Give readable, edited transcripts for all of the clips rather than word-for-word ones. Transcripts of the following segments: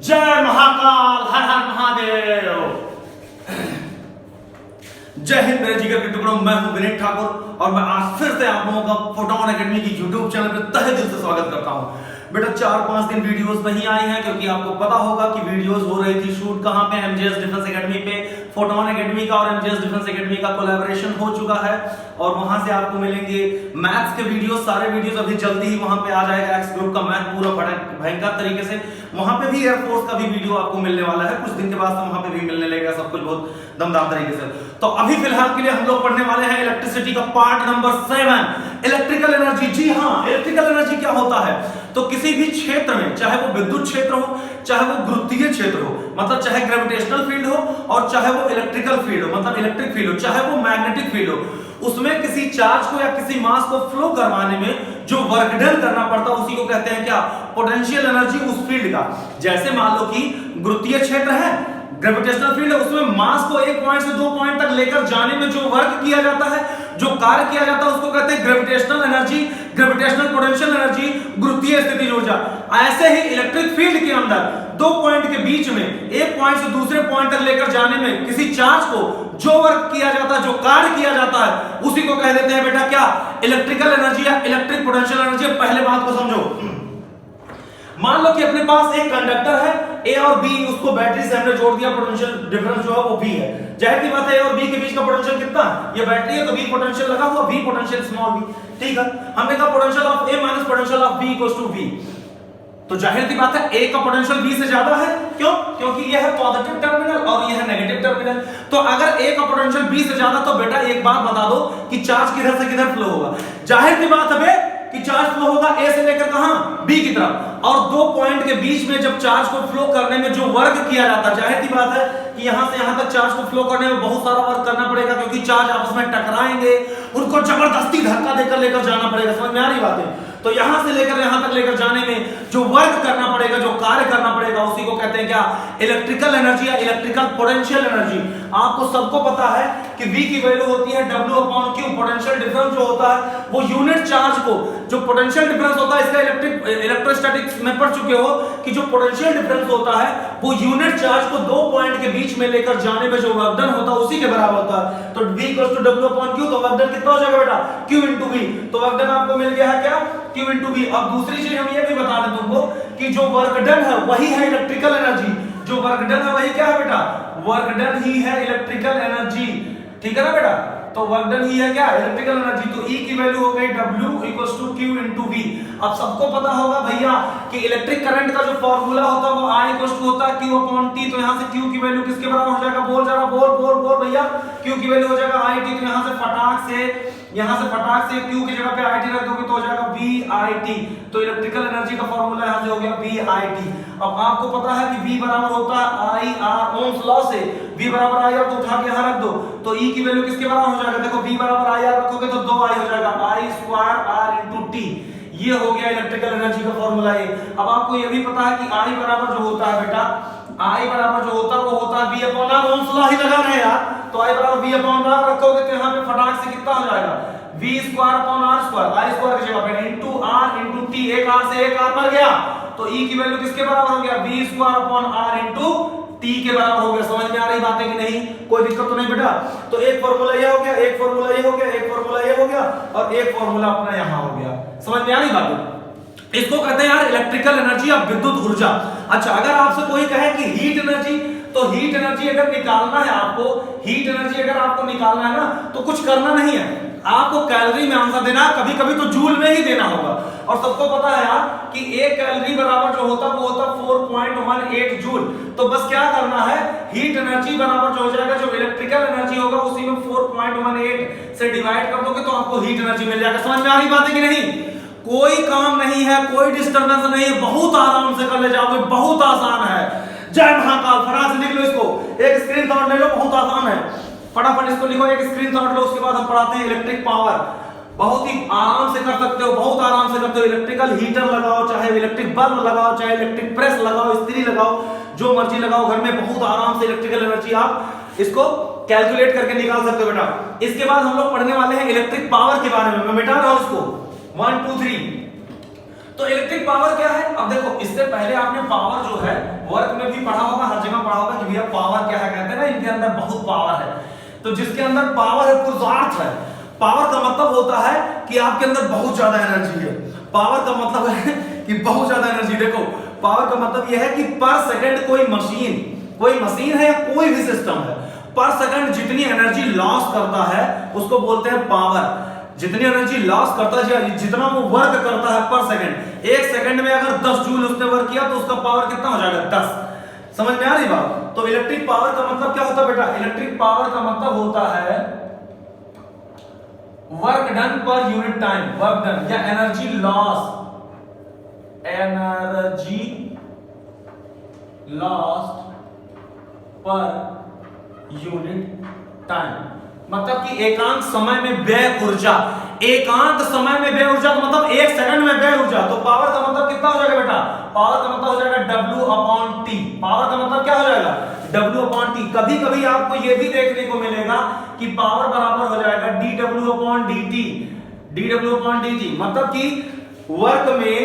जय महाकाल, हर हर महादेव। जय हिंद मेरे जिगर के टुकड़ों, मैं हूं विनीत ठाकुर और मैं आज फिर से आप लोगों का फोटोन एकेडमी की यूट्यूब चैनल पर तहे दिल से स्वागत करता हूं। बेटा 4-5 दिन वीडियोस नहीं आई हैं क्योंकि आपको पता होगा कि वीडियोस हो रही थी शूट कहां पे, एमजीएस डिफेंस एकेडमी पे। फोटोन एकेडमी का और एमजीएस डिफेंस एकेडमी का कोलैबोरेशन हो चुका है और वहां से आपको मिलेंगे मैथ्स के वीडियोस। सारे वीडियोस अभी जल्दी ही वहां पे आ जाएगा। एक्स ग्रुप का मैथ पूरा भयंकर तरीके से। वहां पे भी एयरफोर्स का भी वीडियो आपको मिलने वाला है कुछ दिन के बाद, वहां पे भी मिलने लगेगा सब कुछ बहुत दमदार तरीके से। तो अभी फिलहाल के लिए हम लोग पढ़ने वाले हैं इलेक्ट्रिसिटी का पार्ट नंबर 7, इलेक्ट्रिकल एनर्जी। जी हाँ, इलेक्ट्रिकल एनर्जी क्या होता है? तो किसी भी क्षेत्र में, चाहे वो विद्युत क्षेत्र हो, चाहे वो गुरुत्वीय क्षेत्र हो, मतलब चाहे ग्रेविटेशनल फील्ड हो, और चाहे वो इलेक्ट्रिकल फील्ड हो, मतलब इलेक्ट्रिक फील्ड हो, चाहे वो मैग्नेटिक फील्ड हो, उसमें किसी चार्ज को या किसी मास को फ्लो करवाने में जो वर्क डन करना पड़ता है उसी को कहते हैं क्या? पोटेंशियल एनर्जी उस फील्ड का। जैसे मान लो कि गुरुत्वीय क्षेत्र है, ग्रेविटेशनल फील्ड है, उसमें मास को एक पॉइंट से 2 पॉइंट तक लेकर जाने में जो वर्क किया जाता है, जो कार्य किया जाता है, उसको कहते हैं gravitational energy, gravitational potential energy, गुरुत्वीय स्थितिज ऊर्जा। ऐसे ही इलेक्ट्रिक फील्ड के अंदर 2 पॉइंट के बीच में एक पॉइंट से दूसरे पॉइंट तक लेकर जाने में किसी चार्ज को जो वर्क किया जाता है, जो कार्य किया जाता है, उसी को कह देते हैं बेटा क्या? इलेक्ट्रिकल एनर्जी या इलेक्ट्रिक पोटेंशियल एनर्जी। पहले बात को समझो। मान लो कि अपने पास एक कंडक्टर है ए और बी, उसको बैटरी से हमने जोड़ दिया, पोटेंशियल डिफरेंस जो है वो बी है। जाहिर सी बात है ए और बी के बीच का पोटेंशियल कितना है? ये बैटरी है तो बी पोटेंशियल लगा हुआ, बी पोटेंशियल स्मॉल बी। ठीक है, हमने कहा potential of A minus potential of B equals to V. तो जाहिर सी बात है ए का पोटेंशियल बी से ज्यादा है। क्यों? क्योंकि ये है पॉजिटिव टर्मिनल और ये है नेगेटिव टर्मिनल। तो अगर ए का पोटेंशियल बी से ज्यादा, तो बेटा एक बात बता दो कि चार्ज किधर से किधर फ्लो होगा? जाहिर सी बात है कि चार्ज फ्लो होगा ए से लेकर कहां? बी की तरफ। और 2 पॉइंट के बीच में जब चार्ज को फ्लो करने में जो वर्क किया जाता है, जाहिर सी बात है कि यहां से यहां तक चार्ज को फ्लो करने में बहुत सारा वर्क करना पड़ेगा, क्योंकि चार्ज आपस में टकराएंगे, उनको जबरदस्ती धक्का देकर लेकर जाना पड़ेगा। समझ में आ रही बात है? तो यहां से लेकर यहां तक लेकर जाने में जो वर्क करना पड़ेगा, जो कार्य करना पड़ेगा, उसी को कहते हैं क्या? इलेक्ट्रिकल एनर्जी या इलेक्ट्रिकल पोटेंशियल एनर्जी। आपको सबको पता है कि V की वैल्यू होती है W/Q। पोटेंशियल डिफरेंस जो होता है वो यूनिट चार्ज को, जो पोटेंशियल डिफरेंस होता है, इसका इलेक्ट्रोस्टैटिक्स में पढ़ चुके हो कि जो पोटेंशियल डिफरेंस होता है वो यूनिट चार्ज को 2 पॉइंट के बीच में लेकर जाने में जो वर्क डन होता है उसी के बराबर होता है। तो V = W/Q। तो वर्क डन कितना हो जाएगा बेटा? Q × V। तो वर्क डन आपको मिल गया है क्या? Q × V। अब दूसरी चीज हम ये भी बता दें तुमको कि जो वर्क डन है वही है इलेक्ट्रिकल एनर्जी। जो वर्क डन है वही क्या है बेटा? वर्क डन ही है इलेक्ट्रिकल एनर्जी। ठीक है ना बेटा? तो वर्क डन ही है क्या? Electrical energy. तो E की वैल्यू हो गई W = Q × V। अब सबको पता होगा भैया कि इलेक्ट्रिक करंट का जो फॉर्मूला होता है वो I होता है Q/T। तो यहां से Q की वैल्यू किसके बराबर हो जाएगा? बोल जरा, बोल भैया। Q की वैल्यू हो जाएगा IT। तो यहां से फटाक से Q की जगह पे IT रख दोगे तो हो जाएगा VIT। तो इलेक्ट्रिकल एनर्जी का फॉर्मूला यहां से हो गया VIT। अब आपको पता है कि V बराबर होता है IR, ओम्स लॉ से। V बराबर IR तो उठा के यहां रख दो, तो E की वैल्यू किसके बराबर हो जाएगा? देखो V बराबर IR रखोगे तो 2I हो जाएगा, I² R × T। ये हो गया इलेक्ट्रिकल एनर्जी का फॉर्मूला। ये अब आपको ये भी पता है कि I बराबर जो होता है बेटा, I बराबर जो होता है वो होता है V/R। ओम्स लॉ ही लगा रहे हैं यार। तो I बराबर V/R रखोगे तो यहां पे फटाक से कितना हो जाएगा? V²/R², I² की जगह पे × R × T। एक R से एक R मर गया, तो E की वैल्यू किसके बराबर हो गया? V²/R × T के बराबर हो गया। समझ में आ रही बात है कि नहीं? कोई दिक्कत तो नहीं बेटा? तो एक फार्मूला ये हो गया, एक फार्मूला ये हो गया, एक फार्मूला ये हो गया और एक फार्मूला अपना यहां हो गया। समझ में आ रही बात है? इसको कहते हैं यार इलेक्ट्रिकल एनर्जी या विद्युत ऊर्जा। अच्छा, अगर आपसे कोई कहे कि हीट एनर्जी, तो हीट एनर्जी अगर निकालना है आपको, हीट एनर्जी अगर आपको निकालना है ना, तो कुछ करना नहीं है, आपको कैलोरी में आंसर देना, कभी कभी तो जूल में ही देना होगा। और सबको पता है यार कि 1 कैलोरी बराबर जो होता है वो होता है 4.18 जूल। तो बस क्या करना है, हीट एनर्जी बराबर जो हो जाएगा, जो इलेक्ट्रिकल एनर्जी होगा उसी में 4.18 से डिवाइड कर दोगे तो आपको हीट एनर्जी मिल जाएगा। समझ में आ रही बात है कि नहीं? कोई काम नहीं है, कोई डिस्टर्बेंस नहीं है, बहुत आराम से कर ले जाओगे, बहुत आसान है। जय महाकाल। फटाफट से लिख लो इसको, एक स्क्रीनशॉट ले लो, बहुत आसान है। फटाफट इसको लिखो, एक स्क्रीनशॉट लो, उसके बाद हम पढ़ाते हैं इलेक्ट्रिक पावर। बहुत ही आराम से कर सकते हो, बहुत आराम से करते हो। इलेक्ट्रिकल हीटर लगाओ, चाहे इलेक्ट्रिक बल्ब लगाओ, चाहे इलेक्ट्रिक प्रेस लगाओ, इस्त्री लगाओ, जो मर्जी लगाओ, घर में बहुत आराम से इलेक्ट्रिकल एनर्जी आप इसको कैलकुलेट करके निकाल सकते हो बेटा। इसके बाद हम लोग पढ़ने वाले हैं इलेक्ट्रिक पावर के बारे में। मैं मिटा रहा हूं इसको 1 2 3। तो इलेक्ट्रिक पावर क्या है? अब देखो, इससे पहले आपने पावर जो है वर्क में भी पढ़ा होगा, हर जगह पढ़ा होगा कि भैया पावर क्या है, कहते हैं ना इनके अंदर बहुत पावर है। तो जिसके अंदर पावर है पुरुषार्थ है। पावर का मतलब होता है कि आपके अंदर बहुत ज्यादा एनर्जी है। पावर का मतलब है कि बहुत ज्यादा एनर्जी। देखो, पावर का मतलब यह है कि पर सेकंड कोई मशीन है या कोई भी सिस्टम है, पर सेकंड जितनी एनर्जी लॉस करता है उसको बोलते हैं पावर। जितनी एनर्जी लॉस करता है, जितना वो वर्क करता है पर सेकंड, एक सेकंड में अगर 10 जूल उसने वर्क किया तो उसका पावर कितना हो जाएगा? 10। समझ में आ रही बात? तो इलेक्ट्रिक पावर का मतलब क्या होता है बेटा? इलेक्ट्रिक पावर का मतलब होता है work done per unit time, work done या energy loss per unit time. मतलब कि एकांक समय में व्यय ऊर्जा। एकांक समय में व्यय ऊर्जा का मतलब एक सेकंड में व्यय ऊर्जा। तो पावर का मतलब कितना हो जाएगा बेटा? पावर का मतलब हो जाएगा W/T। पावर का मतलब क्या हो जाएगा? W/T। कभी कभी आपको यह भी देखने को मिलेगा कि पावर बराबर हो जाएगा dW/dt। dW/dt मतलब कि वर्क में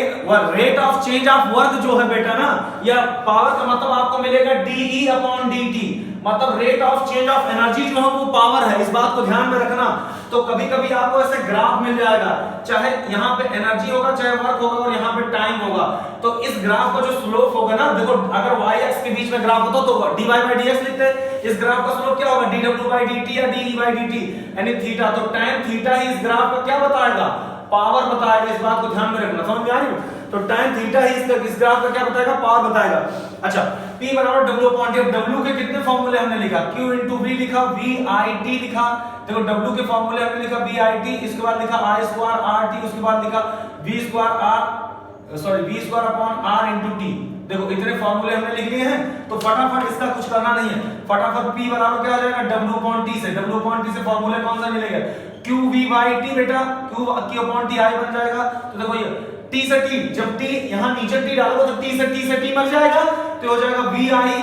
rate of change of work जो है बेटा ना, या पावर का मतलब आपको मिलेगा dE/dt। मतलब rate of change of energy जो है वो पावर है। इस बात को ध्यान में रखना। तो कभी कभी आपको ऐसे ग्राफ मिल जाएगा, चाहे यहाँ पे एनर्जी होगा, चाहे वर्क होगा, और यहाँ पे टाइम होगा। तो इस ग्राफ का जो स्लोप होगा ना, देखो अगर y x के बीच में ग्राफ होता तो dy/dx लिखते हैं। इस ग्राफ का स्लोप क्या होगा? dw/dt या de/dt यानी थीटा। तो tan थीटा ही इस ग्राफ का क्या बताएगा? पावर बताएगा। इस बात को ध्यान में रखना। समझ में आ रही है? तो tan थीटा ही इस ग्राफ का क्या बताएगा? पावर बताएगा। अच्छा, P बराबर W/T। अब W के कितने फॉर्मूले हमने लिखा? Q into V लिखा, VIT लिखा। देखो W के फॉर्मूले हमने लिखा VIT, इसके बाद लिखा I² RT, उसके बाद लिखा V² upon R into T। देखो इतने फॉर्मूले हमने लिख लिए हैं। तो फटाफट इसका कुछ करना नहीं है। फटाफट P बराबर क्या हो जाएगा? W/T से। W/T से फॉर्मूले कौन सा मिलेगा? QV/T बेटा, Q/T I बन जाएगा। तो देखो ये T से T, जब T यहां नीचे T डालोगे तो T से T मर जाएगा, तो हो जाएगा VI,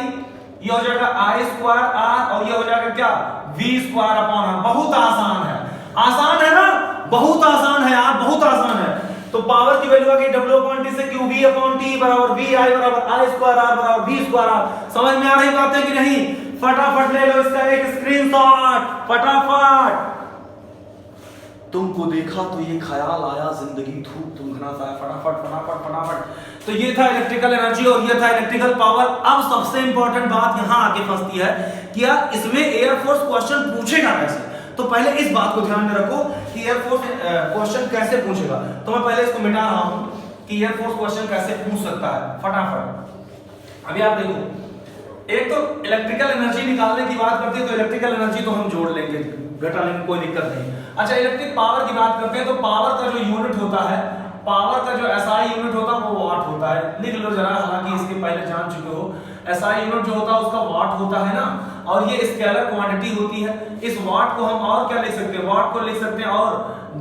ये हो जाएगा I² R, और ये हो जाएगा क्या? V² upon R। बहुत आसान है। आसान है ना? बहुत आसान है यार, बहुत आसान है। तो पावर की वैल्यू आ गई W/T से QV/T बराबर VI बराबर I² R बराबर V² R। समझ में आ रही बात है कि नहीं? फटाफट ले लो इसका एक स्क्रीनशॉट, फटाफट। तुमको देखा तो ये ख्याल आया, जिंदगी धूप तुम घना सा, फटाफट फटाफट फटाफट। तो ये था इलेक्ट्रिकल एनर्जी और ये था इलेक्ट्रिकल पावर। अब सबसे इंपॉर्टेंट बात यहां आके फंसती है कि यार इसमें एयरफोर्स क्वेश्चन पूछेगा कैसे। तो पहले इस बात को ध्यान में रखो कि एयरफोर्स क्वेश्चन कैसे पूछेगा। तो मैं पहले इसको मिटा रहा हूं कि एयरफोर्स क्वेश्चन कैसे पूछ सकता है फटाफट। अभी आप देखो, एक तो इलेक्ट्रिकल एनर्जी निकालने की बात करते हैं, तो इलेक्ट्रिकल एनर्जी तो हम जोड़ लेंगे, घटा लेंगे, कोई दिक्कत नहीं। अच्छा, इलेक्ट्रिक पावर की बात करते हैं, तो पावर का जो यूनिट होता है, पावर का जो SI यूनिट होता है वो वाट होता है। लिख लो जरा, हालांकि इसके पहले जान चुके हो। SI यूनिट जो होता है उसका वाट होता है ना, और ये स्केलर क्वांटिटी होती है। इस वाट को हम और क्या लिख सकते हैं? वाट को लिख सकते हैं और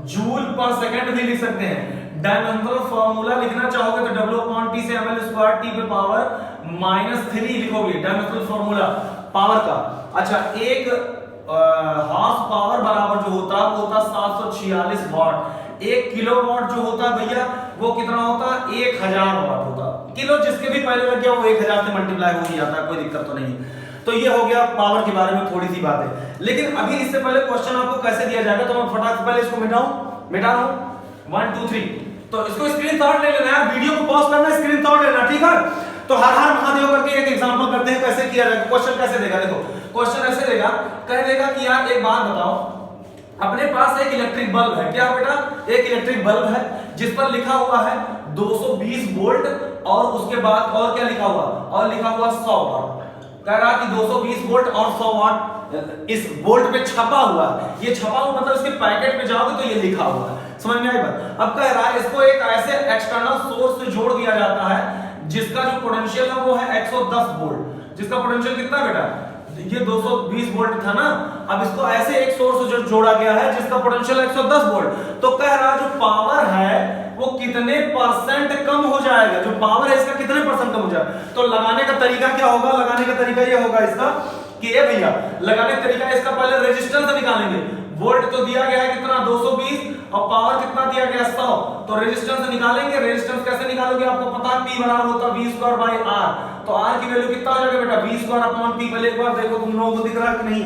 जूल पर सेकंड भी लिख सकते हैं। डायमेंशनल फार्मूला लिखना चाहोगे तो W/T से ml² T पे पावर -3 लिखोगे, डायमेंशनल फार्मूला पावर का। अच्छा, एक हाफ पावर बराबर जो होता है वो होता 746 वाट। 1 किलोवाट जो होता है भैया वो कितना होता है? 1000 वाट होता। किलो जिसके भी पहले लग गया वो 1000 से मल्टीप्लाई हो ही जाता है, कोई दिक्कत तो नहीं। तो ये हो गया पावर के बारे में थोड़ी सी बात है। लेकिन अभी इससे पहले क्वेश्चन आपको कैसे दिया जाएगा, तो मैं फटाक से पहले इसको मिटा रहा हूं 1 2 3। तो इसको स्क्रीनशॉट ले लेना यार, वीडियो को पॉज करना, स्क्रीनशॉट लेना, ठीक है? तो हर हर महादेव करके एक एग्जांपल करते हैं कैसे किया जाएगा। क्वेश्चन कैसे देगा? देखो क्वेश्चन ऐसे देगा, कह देगा कि यार एक बात बताओ, अपने पास एक इलेक्ट्रिक बल्ब है। क्या बेटा? एक इलेक्ट्रिक बल्ब है जिस पर लिखा हुआ है 220 वोल्ट, और उसके बाद और क्या लिखा हुआ? और लिखा हुआ 100 वाट। कह रहा कि 220 वोल्ट और 100 वाट इस बोल्ट पे छपा हुआ है। ये छपा हुआ मतलब इसके पैकेट में जाओगे तो ये लिखा हुआ है। समझ में आई बात? अब कह रहा है इसको एक ऐसे एक्सटर्नल सोर्स से जोड़ दिया जाता है जिसका जो पोटेंशियल है वो है 110 वोल्ट। जिसका पोटेंशियल कितना है बेटा? ये 220 वोल्ट था ना, अब इसको ऐसे एक सोर्स से जोड़ा गया है जिसका पोटेंशियल 110 वोल्ट। तो कह रहा जो पावर है वो कितने परसेंट कम हो जाएगा, जो पावर है इसका कितने परसेंट कम हो जाएगा। तो लगाने का तरीका क्या होगा? लगाने का तरीका ये होगा इसका कि ये भैया लगाने का तरीका इसका पहले रेजिस्टेंस निकालेंगे। वोल्ट तो दिया गया है कितना? 220, और पावर कितना दिया गया 100, तो रेजिस्टेंस निकालेंगे। रेजिस्टेंस कैसे निकालोगे, आपको पता है P बराबर होता है V²/R, तो R की वैल्यू कितना हो जाएगा बेटा V²/P। पहले एक बार देखो तुम लोगों को दिख रहा है कि नहीं,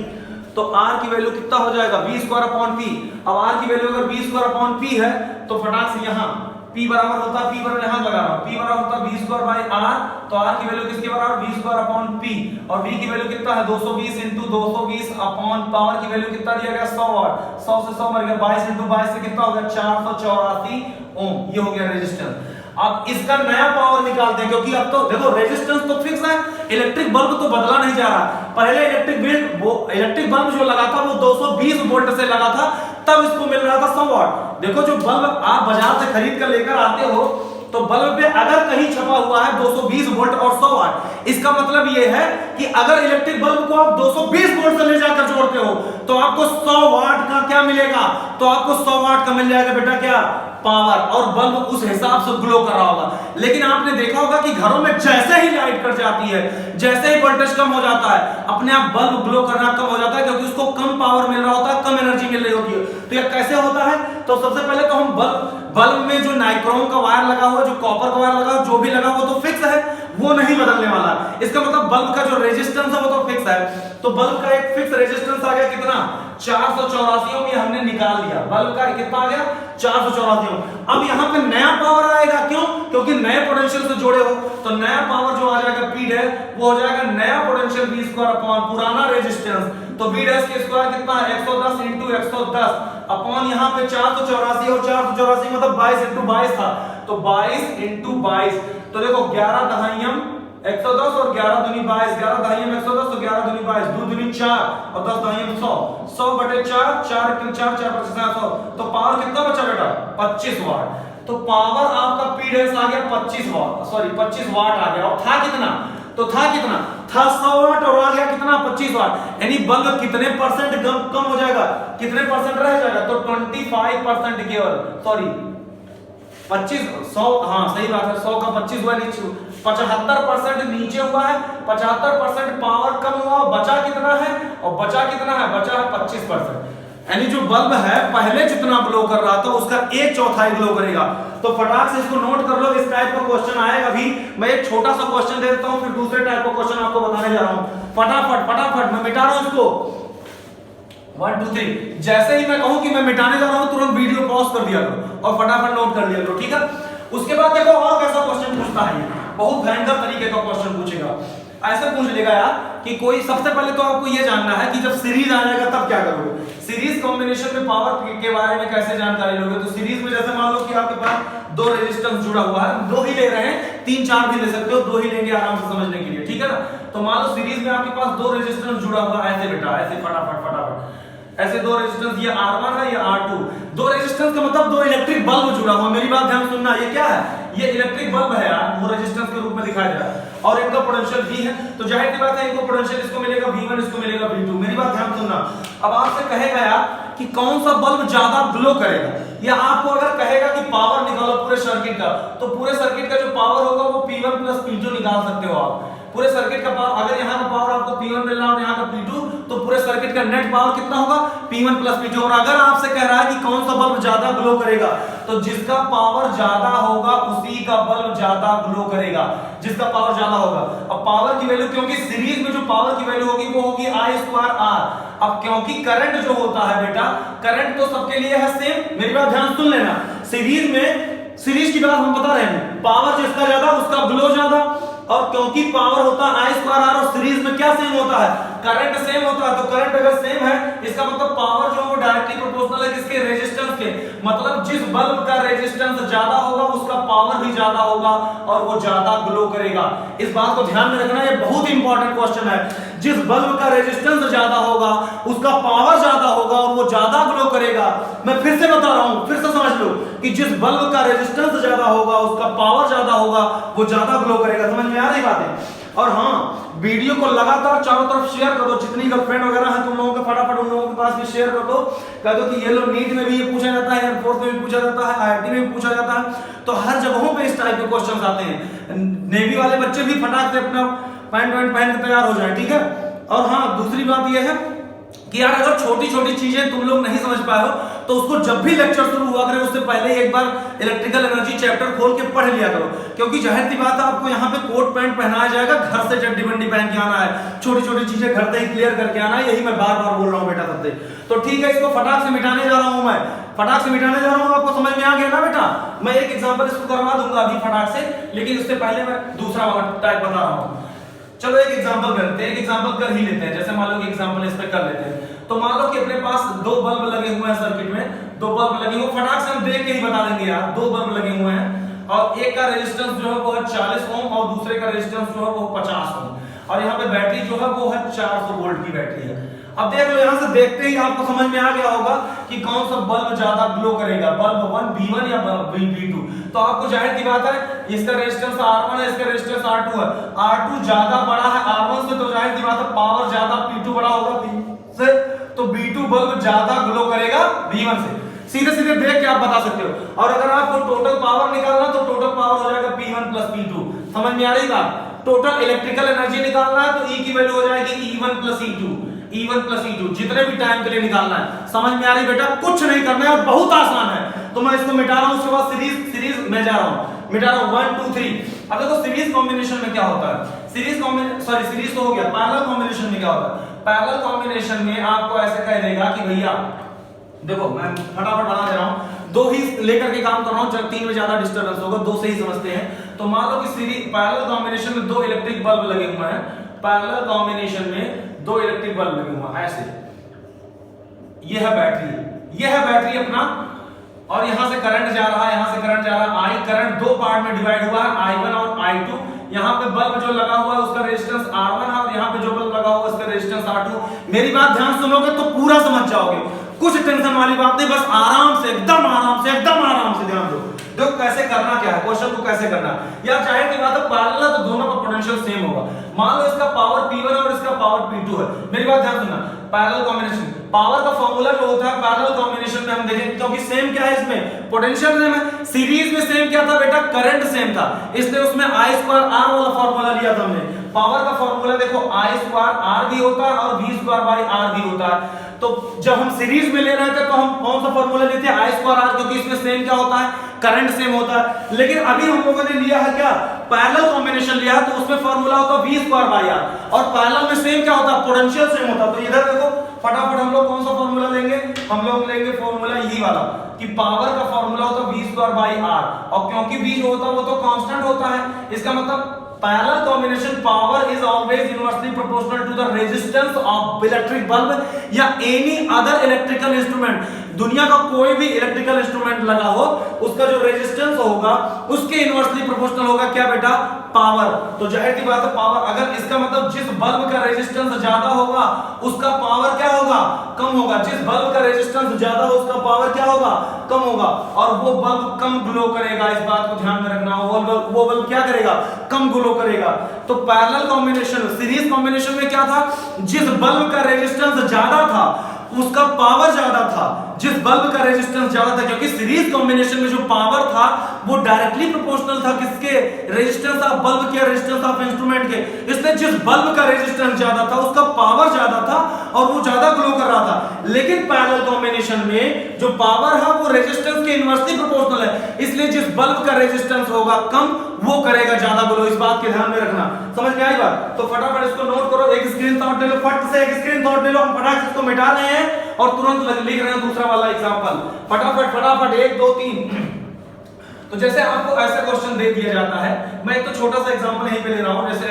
तो R की वैल्यू कितना हो जाएगा V²/P। अब R की वैल्यू अगर V²/P है तो फटाक से यहाँ P बराबर होता है, P बराबर यहाँ लगा रहा हूं, P बराबर होता है V²/R, तो R की वैल्यू किसके बराबर V²/P, और V की वैल्यू कितना है 220 × 220 अपॉन पावर की वैल्यू कितना दिया गया 100 वाट, 100 से 100 मर गया, 22 × 22 से कितना हो गया 484 ओम, ये हो गया रेजिस्टेंस। अब इसका नया पावर निकालते हैं, क्योंकि अब तो देखो रेजिस्टेंस तो फिक्स है, इलेक्ट्रिक बल्ब तो बदला नहीं जा रहा। पहले इलेक्ट्रिक बल्ब जो लगा था वो 220 वोल्ट से लगा था, तब इसको मिल रहा था 100 वाट। देखो जो बल्ब आप बाजार से खरीद कर लेकर आते हो, तो बल्ब पे अगर कहीं छपा हुआ है 220 वोल्ट और 100 वाट, इसका मतलब ये है कि अगर इलेक्ट्रिक बल्ब को आप 220 वोल्ट से ले जाकर जोड़ते हो तो आपको 100 वाट का क्या मिलेगा, तो आपको 100 वाट का मिल जाएगा बेटा क्या पावर, और बल्ब उस हिसाब से ग्लो कर रहा होगा। लेकिन आपने देखा होगा कि घरों में जैसे ही लाइट कट जाती है, जैसे ही वोल्टेज कम हो जाता है, अपने आप बल्ब ग्लो करना कम हो जाता है, क्योंकि उसको कम पावर मिल रहा होता है, कम एनर्जी मिल रही होती है। तो यह कैसे होता है, तो सबसे पहले तो हम बल्ब में जो नाइक्रोम का वायर लगा हुआ, जो कॉपर का वायर लगा हुआ, जो भी लगा हुआ तो फिक्स है, वो नहीं बदलने वाला। इसका मतलब बल्ब का जो रेजिस्टेंस है वो तो फिक्स है। तो बल्ब का एक फिक्स रेजिस्टेंस आ गया कितना 484 ओम, ये हमने निकाल लिया। बल्ब का कितना आ गया 484 ओम। अब यहाँ पे नया पावर आएगा, क्यों, क्योंकि नए पोटेंशियल से जोड़े हो, तो नया पावर जो आ जाएगा P डैश, वो हो जाएगा नया पोटेंशियल V² अपॉन पुराना रेजिस्टेंस। तो V डैश के स्क्वायर कितना है 110 × 110 अपॉन यहाँ पे 484, और 484 मतलब 22 × 22 था, तो 22 × 22, तो देखो 11 दहाइयम 110 और 11 दूनी 22, 11 दहाइयम 110 तो 11 दूनी 22, 2 दूनी 4 और 10 दहाइयम 100, 100/4, 4 × 4 4 × 100, तो पावर कितना बचा बेटा 25 वाट। तो पावर आपका P डैश आ गया 25 वाट, सॉरी 25 वाट आ गया, और था कितना, तो था कितना, था 100 वाट, और आ गया कितना 25 वाट। यानी बल्ब कितने परसेंट कम हो जाएगा, कितने परसेंट रह जाएगा, तो 25% केवल, सॉरी 25 100, हाँ सही बात है, 100 का 25 हुआ, नीचे 75% नीचे हुआ है, 75% पावर कम हुआ, बचा कितना है, और बचा कितना है, बचा है 25%। यानी जो बल्ब है पहले जितना ग्लो कर रहा था उसका 1/4 ग्लो करेगा। तो फटाक से इसको नोट कर लो, इस टाइप का क्वेश्चन आएगा। अभी मैं एक छोटा सा क्वेश्चन दे देता हूं, फिर दूसरे टाइप का क्वेश्चन आपको बताने जा रहा हूं। फटाफट मैं मिटा रहा हूं इसको, 1 2 3, जैसे ही मैं कहूं कि मैं मिटाने जा रहा हूं तुरंत वीडियो पॉज कर दिया करो और फटाफट नोट कर लिया करो, ठीक है। उसके बाद देखो और कैसा क्वेश्चन पूछता है, बहुत भयंकर तरीके का क्वेश्चन पूछेगा। ऐसे पूछ लेगा यार कि कोई, सबसे पहले तो आपको यह जानना है कि जब सीरीज आ जाएगा तब क्या करोगे, सीरीज कॉम्बिनेशन में पावर के बारे में कैसे जानकारी लोगे। तो सीरीज में जैसे मान लो कि आपके पास 2 रेजिस्टेंस जुड़ा हुआ है, 2 ही ले रहे हैं, 3 4 भी ले सकते हो, 2 ही लेंगे आराम से समझने के लिए, ठीक है ना। तो मान लो सीरीज में आपके पास 2 रेजिस्टेंस जुड़ा हुआ है, ऐसे बेटा, ऐसे फटाफट ऐसे 2 रेजिस्टेंस, ये R1 है, ये R2, 2 रेजिस्टेंस का मतलब 2 इलेक्ट्रिक बल्ब जुड़ा हुआ। मेरी बात ध्यान सुनना, ये क्या है, ये इलेक्ट्रिक बल्ब है यार, वो रेजिस्टेंस के रूप में दिखाया जा रहा है, और इनका पोटेंशियल V है, तो जाहिर सी बात है इनको पोटेंशियल इसको मिलेगा V1, इसको मिलेगा V2। मेरी बात ध्यान सुनना, अब आपसे कहेगा यार कि कौन सा बल्ब ज्यादा ग्लो करेगा, या आपको अगर कहेगा कि पावर निकालो पूरे सर्किट का, तो पूरे सर्किट का जो पावर होगा वो P1 + P2 निकाल सकते हो आप। पूरे सर्किट का पावर, अगर यहाँ का पावर आपको P1 मिल रहा है और यहाँ का P2, तो पूरे सर्किट का नेट पावर कितना होगा P1 + P2। और अगर आपसे कह रहा है कि कौन सा बल्ब ज्यादा ग्लो करेगा, तो जिसका पावर ज्यादा होगा उसी का बल्ब ज्यादा ग्लो करेगा, जिसका पावर ज्यादा होगा। अब पावर की वैल्यू, क्योंकि सीरीज में जो पावर की वैल्यू होगी वो होगी I²R। अब क्योंकि करंट जो होता है बेटा, करंट तो सबके लिए है सेम, मेरी बात ध्यान सुन लेना। सीरीज में, सीरीज की बात हम बता रहे हैं, पावर जिसका ज्यादा उसका ग्लो ज्यादा, और क्योंकि पावर होता है I²R और सीरीज में क्या सेम होता है, करंट सेम होता है। तो करंट अगर सेम है, इसका मतलब पावर जो है वो डायरेक्टली प्रोपोर्शनल है किसके, रेजिस्टेंस के। मतलब जिस बल्ब का रेजिस्टेंस ज्यादा होगा उसका पावर भी ज्यादा होगा और वो ज्यादा ग्लो करेगा। इस बात को ध्यान में रखना, ये बहुत इंपॉर्टेंट क्वेश्चन है। जिस बल्ब का रेजिस्टेंस ज्यादा होगा उसका पावर ज्यादा होगा और वो ज्यादा ग्लो करेगा। मैं फिर से बता रहा हूं, फिर से समझ लो कि जिस बल्ब का रेजिस्टेंस ज्यादा होगा उसका पावर ज्यादा होगा, वो ज्यादा ग्लो करेगा। समझ में आ रही बात है। और हाँ, वीडियो को लगातार चारों तरफ शेयर कर दो, जितनी गर्लफ्रेंड वगैरह है तुम लोगों के, फटाफट उन लोगों के पास भी शेयर कर दो। कह दो कि ये लो, नीट में भी ये पूछा जाता है, एयरफोर्स में भी पूछा जाता है, IIT में भी पूछा जाता है, तो हर जगहों पे इस टाइप के क्वेश्चंस आते हैं। नेवी वाले बच्चे भी फटाक से अपना पैंट वैंट पहन के तैयार हो जाए, ठीक है। और हाँ, दूसरी बात यह है कि यार अगर छोटी छोटी चीजें तुम लोग नहीं समझ पाए हो तो उसको जब भी लेक्चर शुरू हुआ करे उससे पहले एक बार इलेक्ट्रिकल एनर्जी चैप्टर खोल के पढ़ लिया करो, क्योंकि जाहिर सी बात है आपको यहाँ पे कोट पैंट पहनाया जाएगा, घर से चड्डी बंडी पहन के आना है, छोटी छोटी चीजें घर से ही क्लियर करके आना है, यही मैं बार बार बोल रहा हूँ बेटा सबसे। तो ठीक है, इसको फटाक से मिटाने जा रहा हूँ, मैं फटाक से मिटाने जा रहा हूँ, आपको समझ में आ गया ना बेटा। मैं एक एग्जांपल इसको करवा दूंगा अभी फटाक से, लेकिन उससे पहले मैं दूसरा टाइप बता रहा हूँ। चलो एक एग्जांपल करते हैं, एक एग्जांपल कर ही लेते हैं। जैसे मान लो कि एग्जांपल इस पे कर लेते हैं। तो मान लो कि अपने पास दो बल्ब लगे हुए हैं सर्किट में, दो बल्ब लगे हुए, फटाक से हम देख के ही बता देंगे यार, दो बल्ब लगे हुए हैं और एक का रेजिस्टेंस जो है वो है 40 ओम और दूसरे का रेजिस्टेंस जो है वो 50 ओम, और यहाँ पे बैटरी जो है वो है 400 वोल्ट की बैटरी है। अब देख लो, यहाँ से देखते ही आपको समझ में आ गया होगा कि कौन सा बल्ब ज्यादा ग्लो करेगा, बल्ब 1 B1 या B2। तो आपको जाहिर सी बात है, इसका रेजिस्टेंस R1 है, इसका रेजिस्टेंस R2 है, R2 ज्यादा बड़ा है R1 से, तो जाहिर सी बात है पावर ज्यादा P2 बड़ा होगा P से, तो B2 बल्ब ज्यादा ग्लो करेगा B1 से। सीधे सीधे देख के आप बता सकते हो। और अगर आपको टोटल पावर निकालना तो टोटल पावर हो जाएगा P1 प्लस P2। समझ में आ रही बात? टोटल इलेक्ट्रिकल एनर्जी निकालना है तो E की वैल्यू हो जाएगी E1 plus E2, E1 plus E2 जितने भी टाइम के लिए निकालना है। समझ में आ रही बेटा? कुछ नहीं करना है और बहुत आसान है। तो मैं इसको मिटा रहा हूं, उसके बाद सीरीज में जा रहा हूं, मिटा रहा हूं 1 2 3। अब देखो सीरीज कॉम्बिनेशन में क्या होता है, सीरीज तो हो गया, पैरेलल कॉम्बिनेशन में क्या होता है? पैरेलल कॉम्बिनेशन में आपको ऐसे कह देगा कि भैया देखो, मैं फटाफट बना दे रहा हूं, दो ही लेकर के काम कर रहा हूं, जब तीन में ज्यादा डिस्टर्बेंस होगा, दो से ही समझते हैं। तो मान लो कि सीरीज पैरेलल कॉम्बिनेशन में दो इलेक्ट्रिक बल्ब लगे हुए हैं, पैरेलल कॉम्बिनेशन में दो इलेक्ट्रिक बल्ब लगे हुए हैं ऐसे, ये है बैटरी, ये है बैटरी अपना, और यहां से करंट जा रहा है, यहां से करंट जा रहा है, आई करंट दो पार्ट में डिवाइड हुआ है, I1 और I2। यहाँ पे बल्ब जो लगा हुआ है उसका रेजिस्टेंस R1 है, और यहाँ पे जो बल्ब लगा हुआ है उसका रेजिस्टेंस R2। मेरी बात ध्यान सुनोगे तो पूरा समझ जाओगे, कुछ टेंशन वाली बात नहीं, बस आराम से, एकदम आराम से, एकदम आराम से ध्यान दो। देखो कैसे करना क्या है, क्वेश्चन को कैसे करना है यार। जाहिर सी बात है पैरेलल तो दोनों का पोटेंशियल सेम होगा। मान लो इसका पावर P1 और इसका पावर P2 है। मेरी बात ध्यान सुनना, पैरेलल कॉम्बिनेशन पावर का फार्मूला जो होता है पैरेलल कॉम्बिनेशन में हम देखें, क्योंकि सेम क्या है इसमें, पोटेंशियल सेम है। सीरीज में सेम क्या था बेटा, करंट सेम था, इसलिए उसमें I2R वाला फार्मूला लिया था हमने। पावर का फार्मूला देखो I2R भी होता है और V2R भी होता है। तो जब हम सीरीज में ले रहे थे तो हम कौन सा फार्मूला लेते हैं, I2R, क्योंकि इसमें सेम क्या होता है, करंट सेम होता है। लेकिन अभी हम लोगों ने लिया है क्या, पैरेलल कॉम्बिनेशन लिया है, तो उसमें फार्मूला होता है V2R, और पैरेलल में सेम क्या होता है, पोटेंशियल सेम होता है। तो इधर देखो फटाफट हम लोग कौन सा फार्मूला लेंगे, हम लोग लेंगे फार्मूला यही वाला कि पावर का फार्मूला होता है V2R, और क्योंकि V जो होता है वो तो कांस्टेंट होता है, इसका मतलब parallel combination power is always inversely proportional to the resistance of electric bulb या एनी अदर इलेक्ट्रिकल इंस्ट्रूमेंट। दुनिया का कोई भी इलेक्ट्रिकल इंस्ट्रूमेंट लगा हो उसका जो रेजिस्टेंस होगा उसके इनवर्सली प्रोपोर्शनल होगा क्या बेटा, पावर। तो जाहिर सी बात है पावर, अगर इसका मतलब जिस बल्ब का रेजिस्टेंस ज्यादा होगा उसका पावर क्या होगा, कम होगा। जिस बल्ब का रेजिस्टेंस ज्यादा हो उसका पावर क्या होगा, कम होगा, और वो बल्ब कम ग्लो करेगा। इस बात को ध्यान में रखना, वो बल्ब क्या करेगा, कम ग्लो करेगा। तो पैरेलल कॉम्बिनेशन, सीरीज कॉम्बिनेशन में क्या था, जिस बल्ब का रेजिस्टेंस ज्यादा था उसका पावर ज्यादा था, जिस बल्ब का रेजिस्टेंस ज्यादा था, क्योंकि सीरीज कॉम्बिनेशन में जो पावर था वो डायरेक्टली प्रोपोर्शनल था किसके, रेजिस्टेंस ऑफ बल्ब के, रेजिस्टेंस ऑफ इंस्ट्रूमेंट के। इसलिए जिस बल्ब का रेजिस्टेंस ज्यादा था उसका पावर ज्यादा था और वो ज्यादा ग्लो कर रहा था। लेकिन पैरेलल कॉम्बिनेशन में जो पावर है वो रेजिस्टेंस के इनवर्सली प्रोपोर्शनल है, इसलिए जिस बल्ब का रेजिस्टेंस होगा कम वो करेगा ज्यादा ग्लो। इस बात के ध्यान में रखना, समझ में आई बात? तो फटाफट इसको नोट करो, एक स्क्रीनशॉट ले लो, फट से एक स्क्रीनशॉट ले लो। हम फटाफट इसको मिटा रहे हैं और तुरंत लिख रहे हैं दूसरा वाला एग्जांपल। फटाफट 1 2 3। तो जैसे आपको ऐसा क्वेश्चन दे दिया जाता है, मैं एक तो छोटा सा एग्जांपल यहीं पे ले रहा हूं, जैसे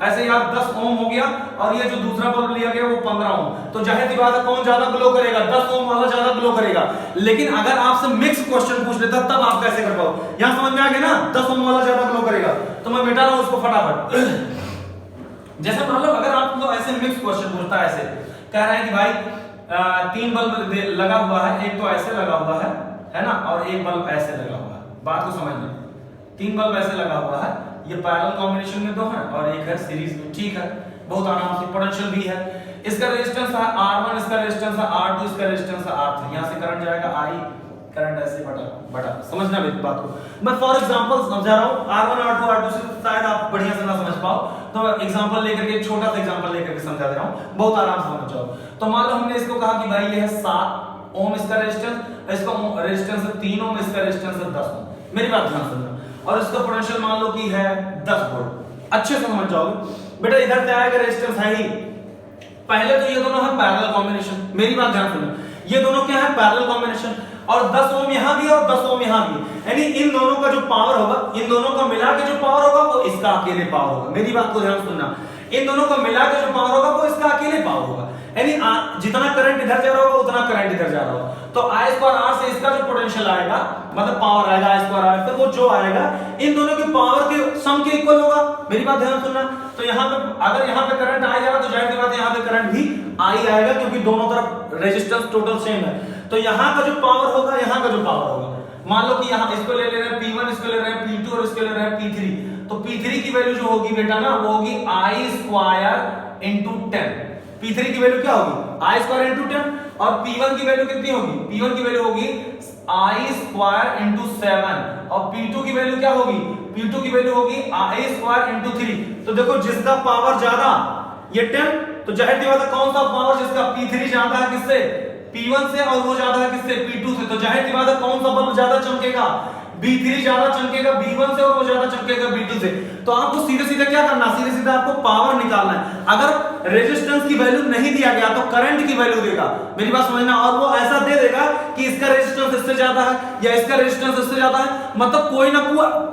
ऐसे ही आप 10 ओम हो गया और ये जो दूसरा बल्ब लिया गया वो 15 ओम। तो जाहिर सी बात है कौन ज्यादा ग्लो करेगा, 10 ओम वाला ज्यादा ग्लो करेगा। लेकिन अगर आपसे मिक्स क्वेश्चन पूछ लेता तब आप कैसे कर पाओ, यहां समझ में आ गया ना, 10 ओम वाला ज्यादा ग्लो करेगा। तो मैं मिटा रहा हूं उसको फटाफट। जैसे मान लो अगर आपको ऐसे मिक्स क्वेश्चन पूछता है, ऐसे कह रहा है कि भाई 3 बल्ब लगा हुआ है, एक तो ऐसे लगा हुआ है ना, और एक बल्ब ऐसे लगा हुआ है। बात को समझना, 3 बल्ब ऐसे लगा हुआ है, ये पैरेलल कॉम्बिनेशन में दो है और एक है सीरीज में, ठीक है, बहुत आराम से। पोटेंशियल भी है, इसका रेजिस्टेंस है R1, इसका रेजिस्टेंस है R2, इसका रेजिस्टेंस है R3। यहां से करंट जाएगा I, करंट ऐसे बटा समझना मेरी बात को। मैं फॉर एग्जांपल समझा रहा हूं, R1 R2 से शायद आप बढ़िया से ना समझ पाओ, तो एग्जांपल लेकर के, छोटा सा एग्जांपल लेकर के समझा दे रहा हूं, बहुत आराम से समझ जाओ। तो मान लो हमने इसको कहा कि भाई ये है 7 ओम इसका रेजिस्टेंस, इसका रेजिस्टेंस है 3 ओम, इसका रेजिस्टेंस है 10 ओम। मेरी बात ध्यान सुनना। और इसका पोटेंशियल मान लो कि है 10 वोल्ट। अच्छे से समझ जाओगे बेटा। इधर क्या आएगा, रेजिस्टेंस है ही। पहले तो ये दोनों है पैरेलल कॉम्बिनेशन। मेरी बात ध्यान सुनना, ये दोनों क्या है, पैरेलल कॉम्बिनेशन। और 10 ओम यहां भी और 10 ओम यहां भी, यानी इन दोनों का जो पावर होगा, इन दोनों का मिला के जो पावर होगा वो इसका अकेले पावर होगा। मेरी बात को ध्यान सुनना, इन दोनों का मिला के जो पावर होगा वो इसका अकेले पावर होगा। यानी जितना करंट इधर जा रहा होगा उतना करंट इधर जा रहा होगा। तो I स्क्वायर R से इसका जो पोटेंशियल आएगा, मतलब पावर आएगा I स्क्वायर R से, वो जो आएगा इन दोनों की पावर के सम के इक्वल होगा। मेरी बात ध्यान सुनना। तो यहाँ पे अगर यहाँ पे करंट आ जाएगा तो जाहिर सी बात है यहाँ पे करंट भी I आएगा, क्योंकि दोनों तरफ रेजिस्टेंस टोटल सेम है। तो यहाँ का जो पावर होगा, यहाँ का जो पावर होगा, मान लो कि यहाँ इसको ले रहे हैं P1, इसको ले रहे हैं P2 और इसको ले रहे हैं P3। तो P3 की वैल्यू जो होगी बेटा ना, वो होगी I स्क्वायर इंटू 10। P3 की वैल्यू क्या होगी, I स्क्वायर इंटू 10। और P1 की वैल्यू कितनी होगी, P1 की वैल्यू होगी I स्क्वायर इंटू 7। और P2 की वैल्यू क्या होगी, P2 की वैल्यू होगी I स्क्वायर इंटू 3। तो देखो जिसका पावर ज्यादा ये 10, तो जाहिर सी बात है कौन सा पावर जिसका P3 ज्यादा है किससे, P1 से, और वो ज्यादा है किससे, P2 से। तो जाहिर सी बात है कौन सा बल्ब ज्यादा चमकेगा, B3 ज्यादा चमकेगा B1 से, और वो ज्यादा चमकेगा B2 से। तो आपको सीधे सीधे क्या करना, सीधे सीधे आपको पावर निकालना है। अगर रेजिस्टेंस की वैल्यू नहीं दिया गया तो करंट की वैल्यू देगा। मेरी बात समझना। और वो ऐसा दे देगा कि इसका रेजिस्टेंस इससे ज्यादा है या इसका रेजिस्टेंस इससे ज्यादा है, मतलब कोई ना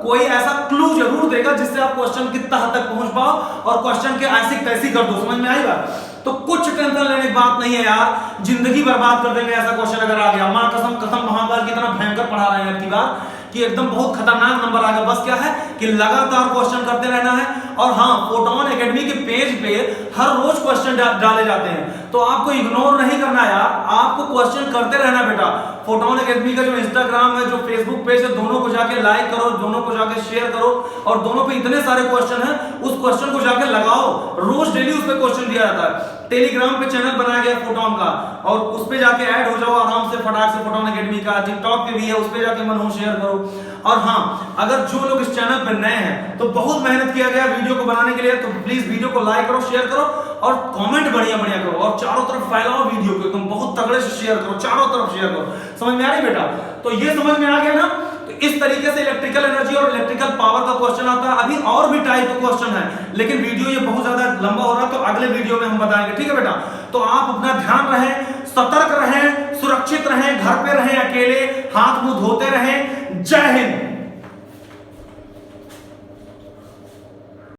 कोई ऐसा क्लू जरूर देगा जिससे आप क्वेश्चन की तह तक पहुंच पाओ और क्वेश्चन के ऐसी तैसी कर दो। समझ में आई बात? तो कुछ टेंशन लेने की बात नहीं है यार, जिंदगी बर्बाद कर देंगे ऐसा क्वेश्चन अगर आ गया। मां कसम कसम महाकाल की तरह भयंकर पढ़ा रहे हैं आपकी बात कि एकदम बहुत खतरनाक नंबर आ गया। बस क्या है कि लगातार क्वेश्चन करते रहना है। और हाँ, फोटोन एकेडमी के पेज पे हर रोज क्वेश्चन डाले जाते हैं, तो आपको इग्नोर नहीं करना यार, आपको क्वेश्चन करते रहना बेटा। फोटोन एकेडमी का जो इंस्टाग्राम है, जो फेसबुक पेज है, दोनों को जाके लाइक करो, दोनों को जाके शेयर करो। और दोनों पे इतने सारे क्वेश्चन हैं, उस क्वेश्चन को जाके लगाओ। रोज डेली उस पर क्वेश्चन दिया जाता है। टेलीग्राम पे चैनल बनाया गया फोटोन का, और उस पे जाके ऐड हो जाओ आराम से फटाक से फोटोन एकेडमी का। टिकटॉक पे भी है, उस पे जाके मन हो शेयर करो। और हाँ, अगर जो लोग इस चैनल पर नए हैं तो बहुत मेहनत किया गया वीडियो को बनाने के लिए, तो प्लीज वीडियो को लाइक करो, शेयर करो और कमेंट बढ़िया बढ़िया करो, और चारों तरफ फैलाओ वीडियो को, एकदम बहुत तगड़े से शेयर करो, चारों तरफ शेयर करो। समझ में आ रही बेटा? तो ये समझ में आ गया ना? तो इस तरीके से इलेक्ट्रिकल एनर्जी और इलेक्ट्रिकल पावर का क्वेश्चन आता है। अभी और भी टाइप के क्वेश्चन है, लेकिन वीडियो ये बहुत ज्यादा लंबा हो रहा है, तो अगले वीडियो में हम बताएंगे। ठीक है बेटा? तो आप अपना ध्यान रखें, सतर्क रहें, सुरक्षित रहें, घर पे रहें, अकेले, हाथ मुंह धोते रहें। जय हिंद।